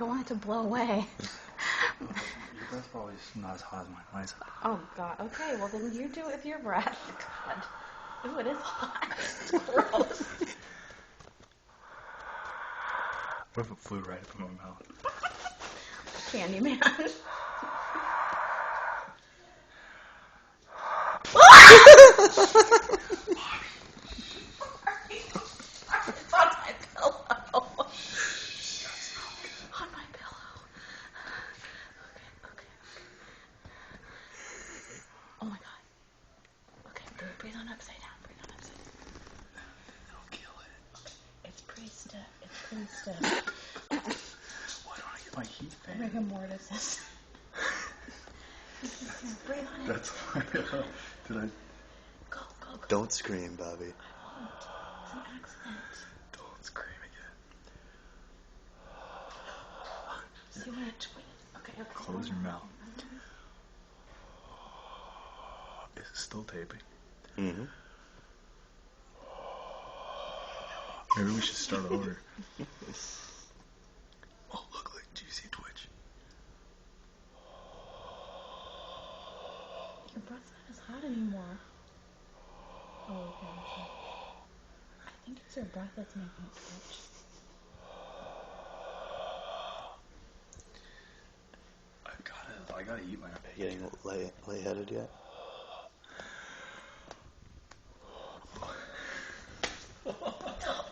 don't want it to blow away. Your breath's probably not as hot as mine. Mine's hot. Oh, God. Okay, well, then you do it with your breath. God. Ooh, it is hot. It's gross. What if it flew right up in my mouth? Candyman. It's on my pillow. On my pillow. Okay. Oh my God. Okay, breathe on upside down. Breathe on upside down. It'll kill it. It's pretty stiff. Why don't I get my heat fan? Rigor mortis. Breathe on it. That's why. Did I? Go. Don't scream, Bobby. I won't. It's an accident. Don't scream again. See when it Okay. Close your mouth. Is it still taping? Mm-hmm. Maybe we should start over. Oh, look, do you see Twitch? Your breath's not as hot anymore. Oh, okay. I think it's your breath that's making it twitch. I gotta eat my. Are you getting lightheaded yet? Don't